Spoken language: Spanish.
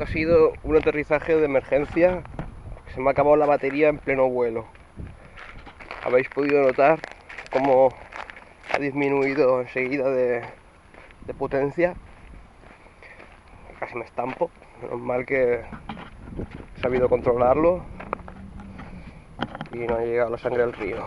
Esto ha sido un aterrizaje de emergencia. Se me ha acabado la batería en pleno vuelo. Habéis podido notar cómo ha disminuido enseguida de potencia. Casi me estampo. Menos mal que he sabido controlarlo y no ha llegado la sangre al río.